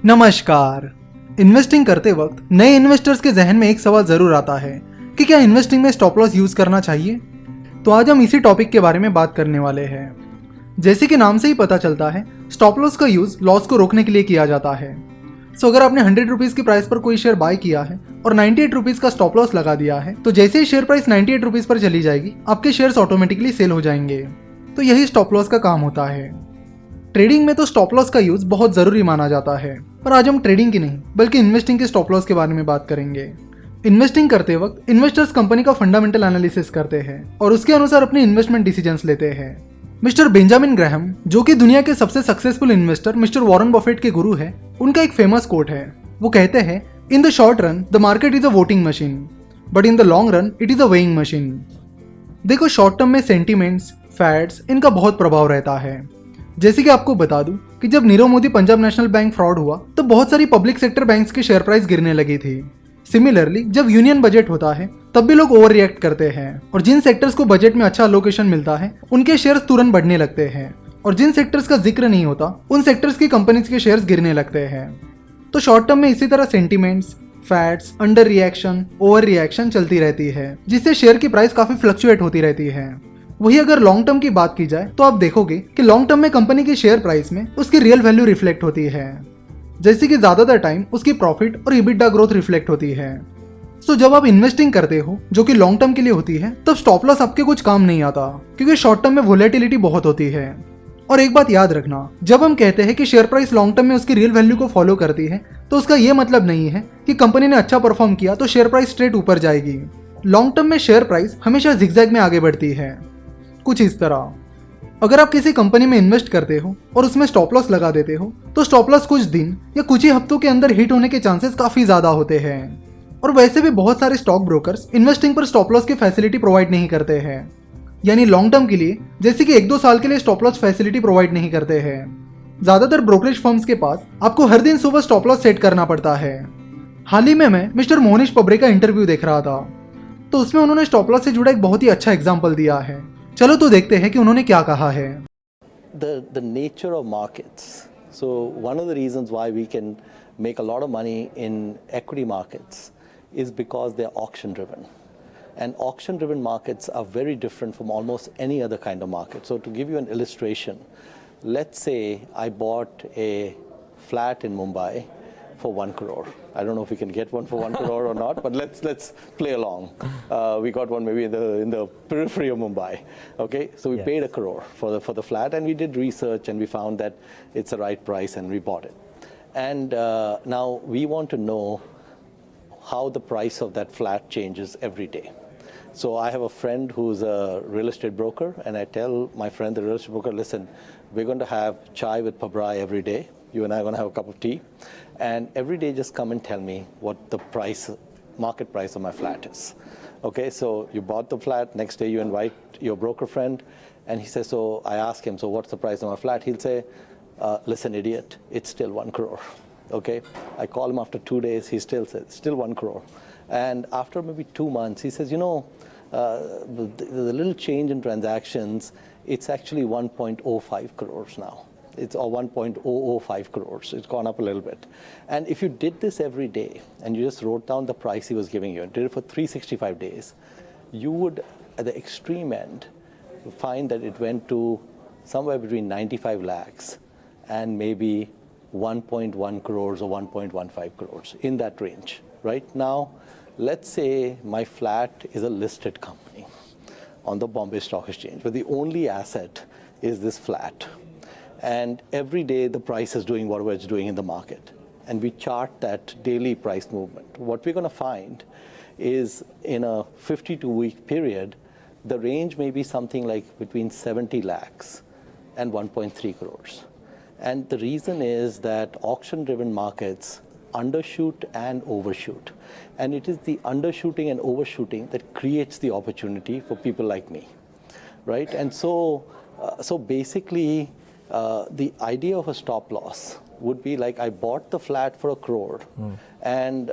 नमस्कार। इन्वेस्टिंग करते वक्त नए इन्वेस्टर्स के जहन में एक सवाल जरूर आता है कि क्या इन्वेस्टिंग में स्टॉप लॉस यूज करना चाहिए। तो आज हम इसी टॉपिक के बारे में बात करने वाले हैं। जैसे कि नाम से ही पता चलता है, स्टॉप लॉस का यूज लॉस को रोकने के लिए किया जाता है। सो अगर आपने 100 रुपीज की प्राइस पर कोई शेयर बाय किया है और 98 रुपीज का स्टॉप लॉस लगा दिया है, तो जैसे ही शेयर प्राइस 98 रुपीज पर चली जाएगी, आपके शेयर्स ऑटोमेटिकली सेल हो जाएंगे। तो यही स्टॉप लॉस का काम होता है। ट्रेडिंग में तो स्टॉप लॉस का यूज बहुत जरूरी माना जाता है, पर आज हम ट्रेडिंग की नहीं बल्कि इन्वेस्टिंग के स्टॉप लॉस के बारे में बात करेंगे। इन्वेस्टिंग करते वक्त इन्वेस्टर्स कंपनी का फंडामेंटल एनालिसिस करते हैं और उसके अनुसार अपने इन्वेस्टमेंट डिसीजंस लेते हैं। मिस्टर बेंजामिन ग्राहम, जो कि दुनिया के सबसे successful investor mister Warren Buffett के गुरु है, उनका एक फेमस कोट है। वो कहते हैं, in the short run the market is a voting machine, but in the long run it is a weighing machine. देखो, शॉर्ट टर्म में सेंटीमेंट्स, फैट्स, इनका बहुत प्रभाव रहता है। जैसे कि आपको बता दूं कि जब Nirav Modi Punjab national bank fraud हुआ तो बहुत सारी पब्लिक सेक्टर बैंक्स की शेयर प्राइस गिरने लगी थी। सिमिलरली जब यूनियन बजट होता है तब भी लोग ओवर रिएक्ट करते हैं और जिन सेक्टर्स को बजट में अच्छा अलोकेशन मिलता है उनके शेयर्स तुरंत बढ़ने लगते हैं, और जिन सेक्टर्स का जिक्र नहीं होता उन सेक्टर्स की कंपनीज के शेयर्स गिरने लगते हैं। तो शॉर्ट टर्म में इसी तरह sentiments, fats, under reaction, over reaction चलती रहती है, जिससे शेयर की प्राइस काफी फ्लक्चुएट होती रहती है। वही अगर लॉन्ग टर्म की बात की जाए तो आप देखोगे कि लॉन्ग टर्म में कंपनी की शेयर प्राइस में उसकी रियल वैल्यू रिफ्लेक्ट होती है, जैसे कि ज्यादातर टाइम उसकी प्रॉफिट और इबिटा ग्रोथ रिफ्लेक्ट होती है। सो जब आप इन्वेस्टिंग करते हो जो कि लॉन्ग टर्म के लिए होती है, तब स्टॉप लॉस आपके कुछ काम नहीं आता, क्योंकि शॉर्ट टर्म में वोलेटिलिटी बहुत होती है। और एक बात याद रखना, जब हम कहते हैं कि शेयर प्राइस लॉन्ग टर्म में उसकी रियल वैल्यू को फॉलो करती है, तो उसका यह मतलब नहीं है कि कंपनी ने अच्छा परफॉर्म किया तो शेयर प्राइस स्ट्रेट ऊपर जाएगी। लॉन्ग टर्म में शेयर प्राइस हमेशा जिगजैग में आगे बढ़ती है, कुछ इस तरह। अगर आप किसी कंपनी में इन्वेस्ट करते हो और उसमें स्टॉप लॉस लगा देते हो, तो स्टॉप लॉस कुछ दिन या कुछ ही हफ्तों के अंदर हिट होने के चांसेस काफी ज्यादा होते हैं। और वैसे भी बहुत सारे स्टॉक ब्रोकर्स इन्वेस्टिंग पर स्टॉप लॉस की फैसिलिटी प्रोवाइड नहीं करते हैं, यानी लॉन्ग टर्म के लिए, जैसे कि 1-2 साल के लिए स्टॉप लॉस फैसिलिटी प्रोवाइड नहीं करते हैं। ज्यादातर ब्रोकरेज फर्म्स के पास आपको हर दिन सुबह स्टॉप लॉस सेट करना पड़ता है। हाल ही में मैं मिस्टर मोहनीश पब्रे का इंटरव्यू देख रहा था, तो उसमें उन्होंने स्टॉप लॉस से जुड़ा एक बहुत ही अच्छा एग्जाम्पल दिया है। चलो तो देखते हैं कि उन्होंने क्या कहा है। The nature of markets. So one of the reasons why we can make a lot of money in equity markets is because they're auction driven. And auction driven markets are very different from almost any other kind of market. So to give you an illustration, let's say I bought a flat in Mumbai for 1 crore. I don't know if we can get one for 1 crore or not, but let's play along. We got one maybe in the periphery of Mumbai. Okay, so we paid 1 crore for the flat, and we did research and we found that it's the right price and we bought it. And now we want to know how the price of that flat changes every day. So I have a friend who's a real estate broker, and I tell my friend, the real estate broker, listen, we're going to have chai with Pabrai every day. You and I are going to have a cup of tea, and every day just come and tell me what the market price of my flat is. Okay, so you bought the flat, next day you invite your broker friend, and he says, so I ask him, so what's the price of my flat? He'll say, listen idiot, it's still 1 crore. Okay, I call him after 2 days, he still says, still 1 crore. And after maybe 2 months, he says, the little change in transactions, it's actually 1.05 crores now. It's 1.005 crores. It's gone up a little bit. And if you did this every day and you just wrote down the price he was giving you and did it for 365 days, you would, at the extreme end, find that it went to somewhere between 95 lakhs and maybe 1.1 crores or 1.15 crores, in that range. Right now, let's say my flat is a listed company on the Bombay Stock Exchange, but the only asset is this flat. And every day the price is doing whatever it's doing in the market, and we chart that daily price movement. What we're going to find is in a 52-week period, the range may be something like between 70 lakhs and 1.3 crores. And the reason is that auction driven markets undershoot and overshoot, and it is the undershooting and overshooting that creates the opportunity for people like me, right? And so basically the idea of a stop loss would be like, I bought the flat for 1 crore, and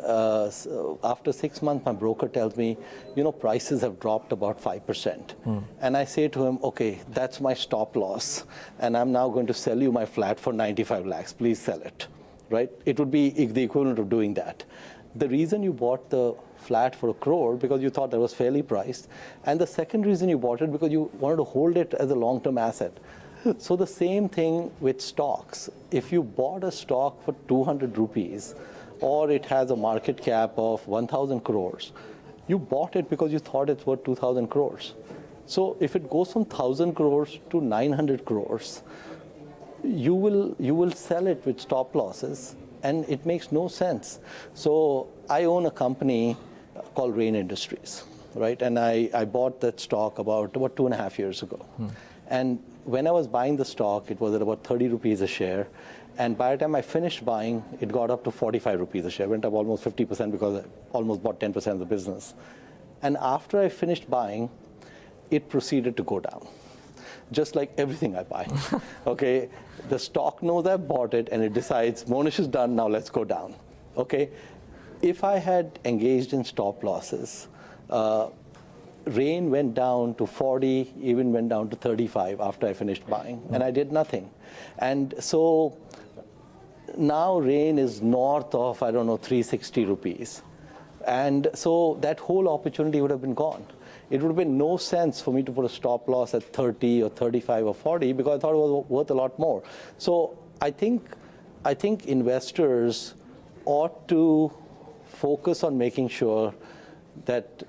after 6 months my broker tells me, prices have dropped about 5%, and I say to him, okay, that's my stop loss, and I'm now going to sell you my flat for 95 lakhs, please sell it. right? It would be the equivalent of doing that. The reason you bought the flat for 1 crore because you thought that was fairly priced, and the second reason you bought it because you wanted to hold it as a long-term asset. So the same thing with stocks. If you bought a stock for 200 rupees, or it has a market cap of 1,000 crores, you bought it because you thought it's worth 2,000 crores. So if it goes from 1,000 crores to 900 crores, you will sell it with stop losses, and it makes no sense. So I own a company called Rain Industries, right? And I bought that stock about 2.5 years ago. And when I was buying the stock, it was at about 30 rupees a share. And by the time I finished buying, it got up to 45 rupees a share. Went up almost 50% because I almost bought 10% of the business. And after I finished buying, it proceeded to go down, just like everything I buy. Okay, the stock knows I bought it and it decides Monish is done, now let's go down. Okay, if I had engaged in stop losses, Rain went down to 40, even went down to 35 after I finished buying, and I did nothing. And so now Rain is north of, 360 rupees. And so that whole opportunity would have been gone. It would have been no sense for me to put a stop loss at 30 or 35 or 40 because I thought it was worth a lot more. So I think investors ought to focus on making sure that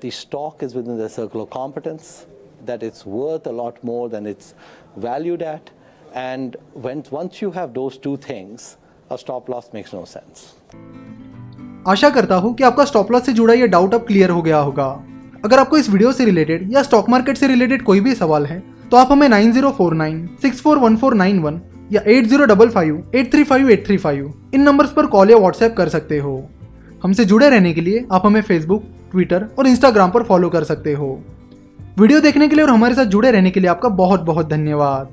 the stock is within their circle of competence, that it's worth a lot more than it's valued at, and once you have those two things, a stop loss makes no sense. आशा करता हूँ कि आपका stop loss से जुड़ा ये doubt अब clear हो गया होगा। अगर आपको इस वीडियो से रिलेटेड या स्टॉक मार्केट से रिलेटेड कोई भी सवाल है तो आप हमें 9049641491 या 8055835835 इन नंबर्स पर कॉल या व्हाट्सएप कर सकते हो। हमसे जुड़े रहने के लिए आप हमें फेसबुक, ट्विटर और इंस्टाग्राम पर फॉलो कर सकते हो। वीडियो देखने के लिए और हमारे साथ जुड़े रहने के लिए आपका बहुत बहुत धन्यवाद।